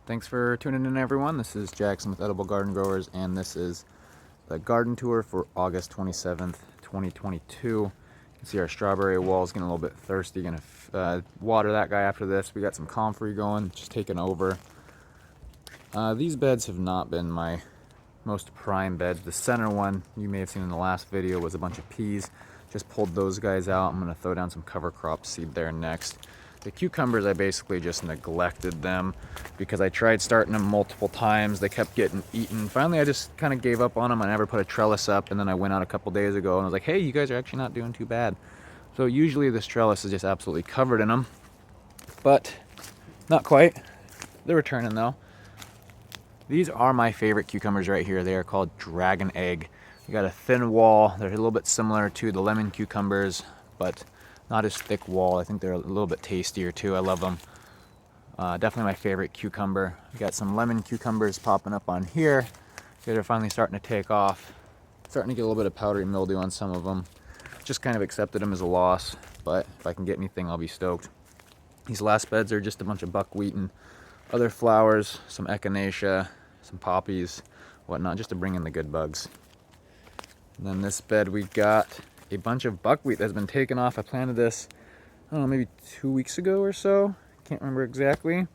Thanks for tuning in, everyone. This is Jackson with Edible Garden Growers, and this is the garden tour for August 27th, 2022. You can see our strawberry wall is getting a little bit thirsty. Gonna water that guy after this. We got some comfrey going, just taking over. These beds have not been my most prime beds. The center one you may have seen in the last video was a bunch of peas. Just pulled those guys out. I'm gonna throw down some cover crop seed there next. The cucumbers, I basically just neglected them because I tried starting them multiple times. They kept getting eaten. Finally, I just kind of gave up on them. I never put a trellis up, and then I went out a couple days ago and I was like, hey, you guys are actually not doing too bad. So usually this trellis is just absolutely covered in them, but not quite. They're returning though. These are my favorite cucumbers right here. They are called Dragon Egg. You got a thin wall. They're a little bit similar to the lemon cucumbers, but not as thick wall. I think they're a little bit tastier too. I love them. Definitely my favorite cucumber. We got some lemon cucumbers popping up on here. They're finally starting to take off. Starting to get a little bit of powdery mildew on some of them. Just kind of accepted them as a loss, but if I can get anything, I'll be stoked. These last beds are just a bunch of buckwheat and other flowers, some echinacea, some poppies, whatnot, just to bring in the good bugs. And then this bed we got a bunch of buckwheat that's been taken off. I planted this, I don't know, maybe 2 weeks ago or so. Can't remember exactly.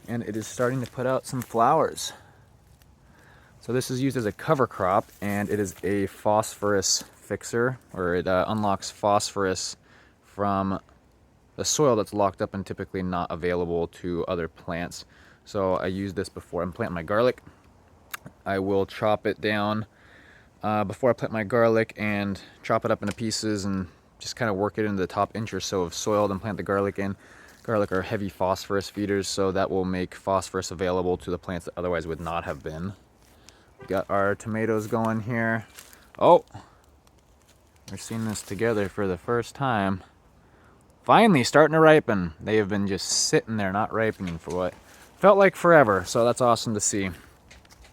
And it is starting to put out some flowers. So this is used as a cover crop, and it is a phosphorus fixer, or it unlocks phosphorus from the soil that's locked up and typically not available to other plants. So I used this before I'm planting my garlic. I will chop it down before I plant my garlic and chop it up into pieces and just kind of work it into the top inch or so of soil, then plant the garlic in. Garlic are heavy phosphorus feeders, so that will make phosphorus available to the plants that otherwise would not have been. We got our tomatoes going here. Oh, we're seeing this together for the first time. Finally starting to ripen. They have been just sitting there not ripening for what felt like forever, so that's awesome to see.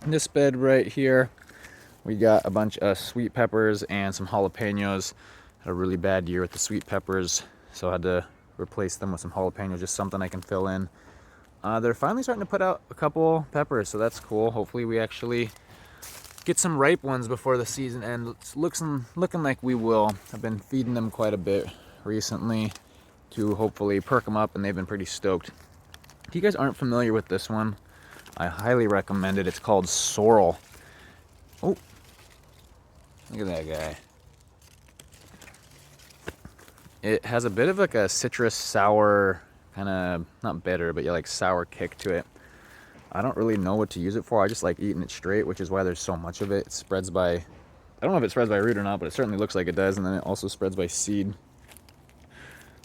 In this bed right here, we got a bunch of sweet peppers and some jalapenos. Had a really bad year with the sweet peppers, so I had to replace them with some jalapenos, just something I can fill in. They're finally starting to put out a couple peppers, so that's cool. Hopefully we actually get some ripe ones before the season ends. It's looking like we will. I've been feeding them quite a bit recently to hopefully perk them up, and they've been pretty stoked. If you guys aren't familiar with this one, I highly recommend it. It's called sorrel. Oh, look at that guy. It has a bit of like a citrus sour, kind of, not bitter, but yeah, like sour kick to it. I don't really know what to use it for. I just like eating it straight, which is why there's so much of it. It spreads by, I don't know if it spreads by root or not, but it certainly looks like it does. And then it also spreads by seed.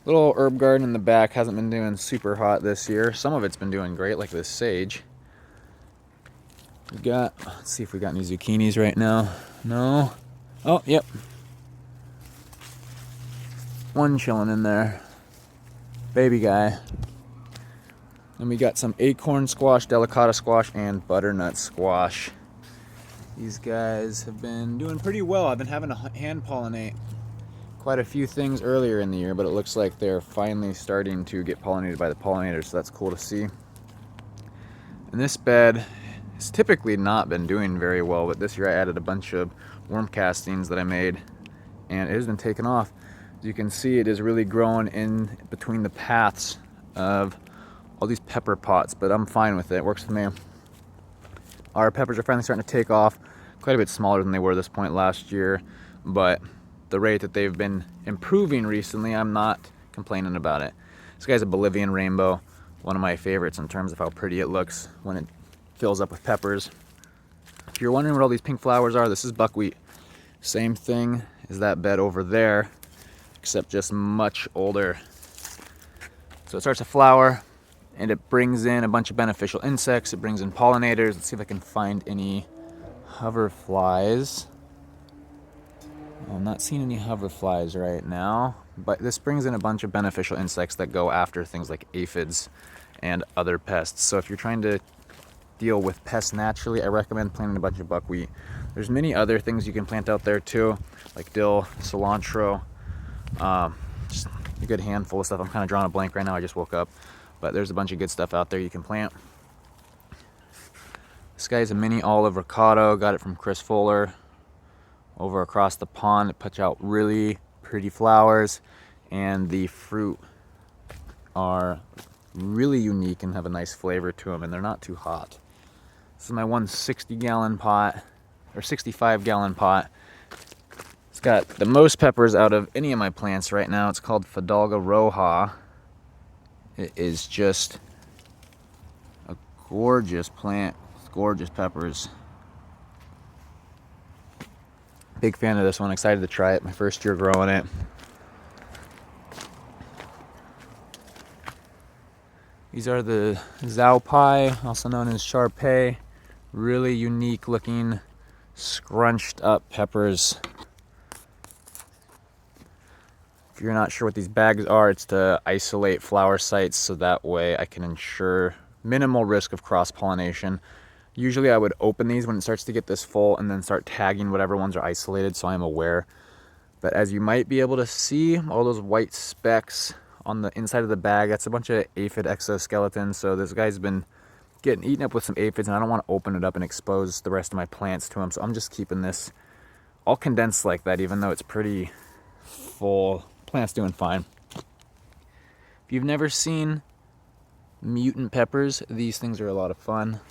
Little herb garden in the back hasn't been doing super hot this year. Some of it's been doing great, like this sage. We got, let's see if we got any zucchinis right now. No. Oh, yep. One chilling in there. Baby guy. And we got some acorn squash, delicata squash, and butternut squash. These guys have been doing pretty well. I've been having to hand pollinate quite a few things earlier in the year, but it looks like they're finally starting to get pollinated by the pollinators, so that's cool to see. And this bed has typically not been doing very well, but this year I added a bunch of worm castings that I made, and it has been taking off. As you can see, it is really growing in between the paths of all these pepper pots, but I'm fine with it. It works for me. Our peppers are finally starting to take off, quite a bit smaller than they were this point last year, but the rate that they've been improving recently, I'm not complaining about it. This guy's a Bolivian rainbow, one of my favorites in terms of how pretty it looks when it fills up with peppers. If you're wondering what all these pink flowers are, this is buckwheat. Same thing as that bed over there, except just much older. So it starts to flower, and it brings in a bunch of beneficial insects. It brings in pollinators. Let's see if I can find any hoverflies. I'm not seeing any hoverflies right now, but this brings in a bunch of beneficial insects that go after things like aphids and other pests. So if you're trying to deal with pests naturally, I recommend planting a bunch of buckwheat. There's many other things you can plant out there too, like dill, cilantro, just a good handful of stuff. I'm kind of drawing a blank right now, I just woke up, but there's a bunch of good stuff out there you can plant. This guy's a mini olive avocado. Got it from Chris Fuller over across the pond. It puts out really pretty flowers, and the fruit are really unique and have a nice flavor to them, and they're not too hot. This is my 160-gallon pot, or 65-gallon pot. It's got the most peppers out of any of my plants right now. It's called Fidalga Roja. It is just a gorgeous plant with gorgeous peppers. Big fan of this one. Excited to try it. My first year growing it. These are the Zhao Pai, also known as Sharpei. Really unique looking, scrunched up peppers. If you're not sure what these bags are, it's to isolate flower sites so that way I can ensure minimal risk of cross-pollination. Usually I would open these when it starts to get this full and then start tagging whatever ones are isolated so I'm aware. But as you might be able to see, all those white specks on the inside of the bag, that's a bunch of aphid exoskeletons. So this guy's been getting eaten up with some aphids, and I don't want to open it up and expose the rest of my plants to him. So I'm just keeping this all condensed like that, even though it's pretty full. Plant's doing fine. If you've never seen mutant peppers, these things are a lot of fun.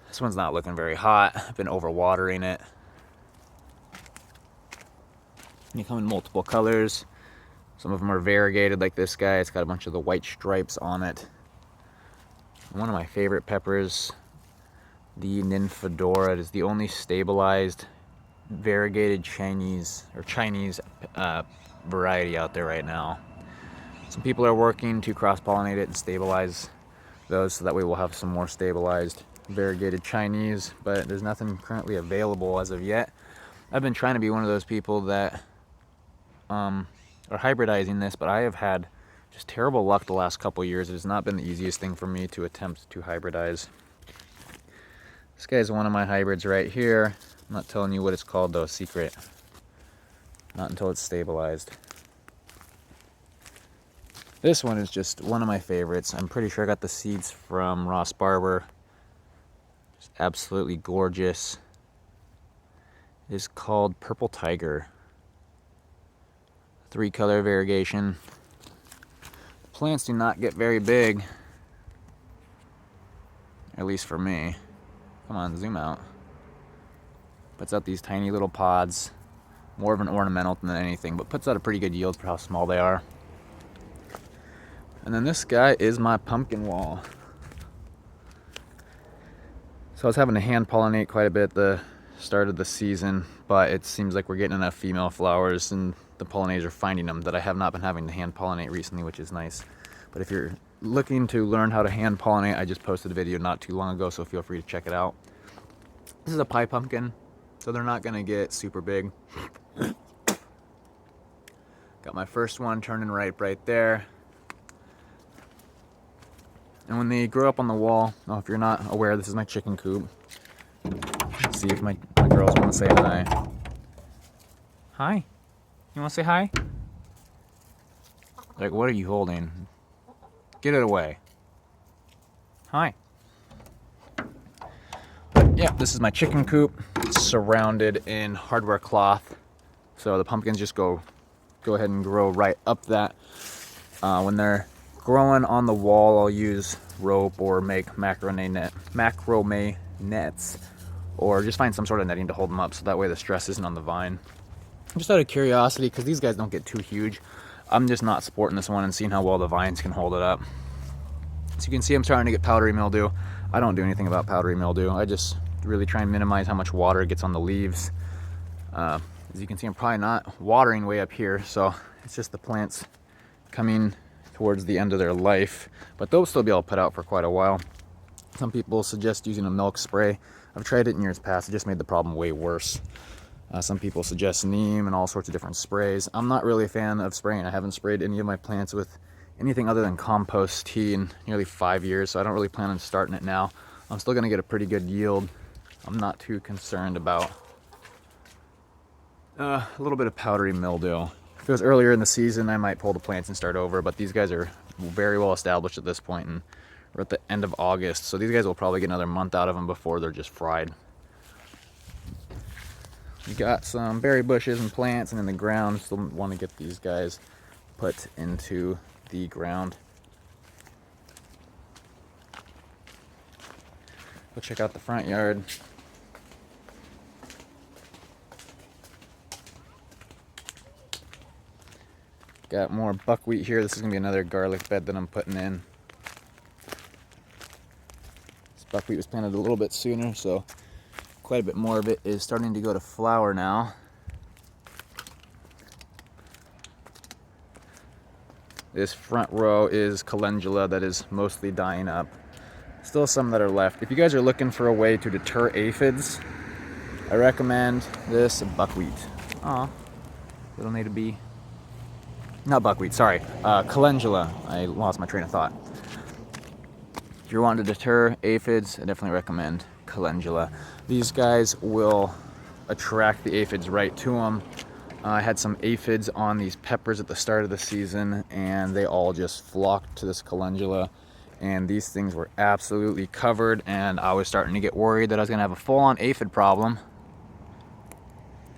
This one's not looking very hot. I've been overwatering it. They come in multiple colors. Some of them are variegated like this guy. It's got a bunch of the white stripes on it. One of my favorite peppers, the Nymphadora. It is the only stabilized variegated Chinese variety out there right now. Some people are working to cross-pollinate it and stabilize those so that way we'll have some more stabilized variegated Chinese, but there's nothing currently available as of yet. I've been trying to be one of those people that are hybridizing this, but I have had just terrible luck the last couple years. It has not been the easiest thing for me to attempt to hybridize. This guy's one of my hybrids right here. I'm not telling you what it's called though, secret. Not until it's stabilized. This one is just one of my favorites. I'm pretty sure I got the seeds from Ross Barber. Just absolutely gorgeous. It is called Purple Tiger. 3-color variegation. The plants do not get very big. At least for me. Come on, zoom out. Puts out these tiny little pods. More of an ornamental than anything, but puts out a pretty good yield for how small they are. And then this guy is my pumpkin wall. So I was having to hand pollinate quite a bit at the start of the season, but it seems like we're getting enough female flowers and the pollinators are finding them that I have not been having to hand pollinate recently, which is nice. But if you're looking to learn how to hand pollinate, I just posted a video not too long ago, so feel free to check it out. This is a pie pumpkin, so they're not gonna get super big. Got my first one turning ripe right there. And when they grow up on the wall, if you're not aware, this is my chicken coop. Let's see if my girls want to say hi. Hi. You want to say hi? Like, what are you holding? Get it away. Hi. But yeah, this is my chicken coop. It's surrounded in hardware cloth. So the pumpkins just go ahead and grow right up that. When they're growing on the wall, I'll use rope or make macrame nets, or just find some sort of netting to hold them up so that way the stress isn't on the vine. Just out of curiosity, because these guys don't get too huge, I'm just not supporting this one and seeing how well the vines can hold it up. So you can see I'm starting to get powdery mildew. I don't do anything about powdery mildew. I just really try and minimize how much water gets on the leaves. As you can see, I'm probably not watering way up here, so it's just the plants coming towards the end of their life, but they'll still be able to put out for quite a while. Some people suggest using a milk spray. I've tried it in years past. It just made the problem way worse. Some people suggest neem and all sorts of different sprays. I'm not really a fan of spraying. I haven't sprayed any of my plants with anything other than compost tea in nearly 5 years, so I don't really plan on starting it now. I'm still going to get a pretty good yield. I'm not too concerned about a little bit of powdery mildew. If it was earlier in the season, I might pull the plants and start over, but these guys are very well established at this point and We're at the end of August, so these guys will probably get another month out of them before they're just fried. We got some berry bushes and plants and in the ground. Still want to get these guys put into the ground. Go check out the front yard. Got more buckwheat here. This is going to be another garlic bed that I'm putting in. This buckwheat was planted a little bit sooner, so quite a bit more of it is starting to go to flower now. This front row is calendula that is mostly dying up. Still some that are left. If you guys are looking for a way to deter aphids, I recommend this buckwheat. Aw, it'll need to be... Not buckwheat, sorry. Calendula. I lost my train of thought. If you're wanting to deter aphids, I definitely recommend calendula. These guys will attract the aphids right to them. I had some aphids on these peppers at the start of the season, and they all just flocked to this calendula. And these things were absolutely covered, and I was starting to get worried that I was going to have a full-on aphid problem.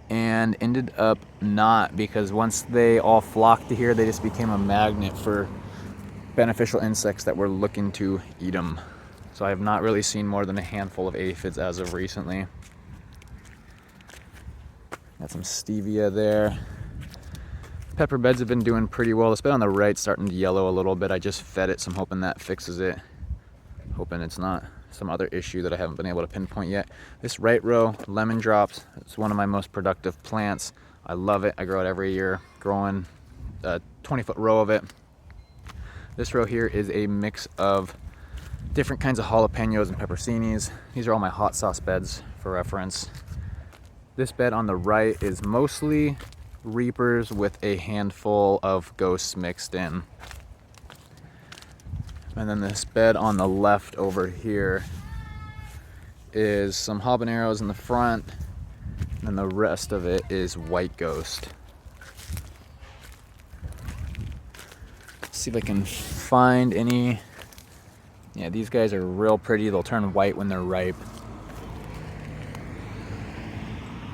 And ended up not, because once they all flocked to here, they just became a magnet for beneficial insects that were looking to eat them. So I have not really seen more than a handful of aphids as of recently. Got some stevia there. Pepper beds have been doing pretty well. This bed on the right starting to yellow a little bit. I just fed it, so I'm hoping that fixes it. Hoping it's not some other issue that I haven't been able to pinpoint yet. This right row, lemon drops, it's one of my most productive plants. I love it. I grow it every year, growing a 20-foot row of it. This row here is a mix of different kinds of jalapenos and pepperoncinis. These are all my hot sauce beds for reference. This bed on the right is mostly reapers with a handful of ghosts mixed in. And then this bed on the left over here is some habaneros in the front, and the rest of it is white ghost. Let's see if I can find any. Yeah, these guys are real pretty. They'll turn white when they're ripe.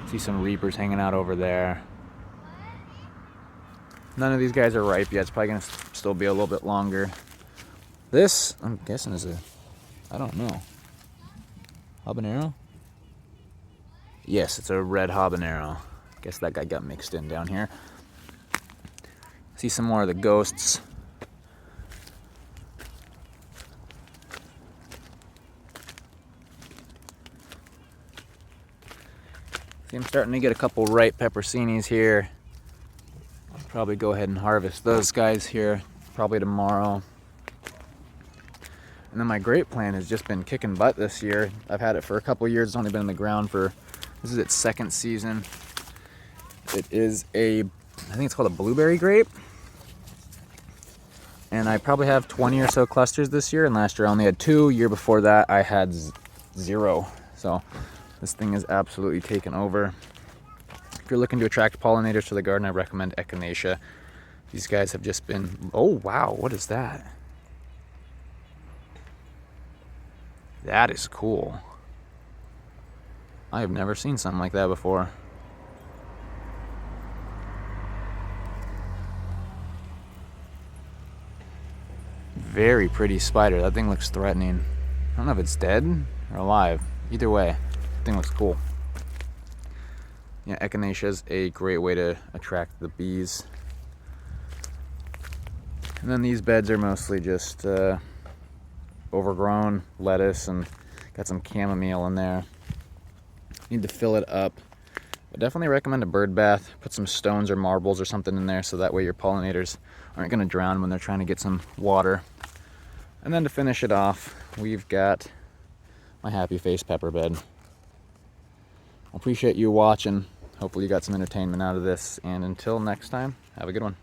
See some reapers hanging out over there. None of these guys are ripe yet. It's probably gonna still be a little bit longer. This, I'm guessing, is a, I don't know, habanero? Yes, it's a red habanero. Guess that guy got mixed in down here. See some more of the ghosts. See, I'm starting to get a couple ripe pepperoncinis here. I'll probably go ahead and harvest those guys here, probably tomorrow. And then my grape plant has just been kicking butt this year. I've had it for a couple years. It's only been in the ground for, this is its second season. It is a, I think it's called a blueberry grape. And I probably have 20 or so clusters this year. And last year I only had 2. Year before that I had 0. So this thing is absolutely taken over. If you're looking to attract pollinators to the garden, I recommend echinacea. These guys have just been, oh wow, what is that? That is cool. I have never seen something like that before. Very pretty spider. That thing looks threatening. I don't know if it's dead or alive. Either way, that thing looks cool. Yeah, echinacea is a great way to attract the bees. And then these beds are mostly just overgrown lettuce, and got some chamomile in there. Need to fill it up. I definitely recommend a bird bath. Put some stones or marbles or something in there so that way your pollinators aren't going to drown when they're trying to get some water. And then to finish it off, we've got my happy face pepper bed. I appreciate you watching. Hopefully you got some entertainment out of this, and until next time, have a good one.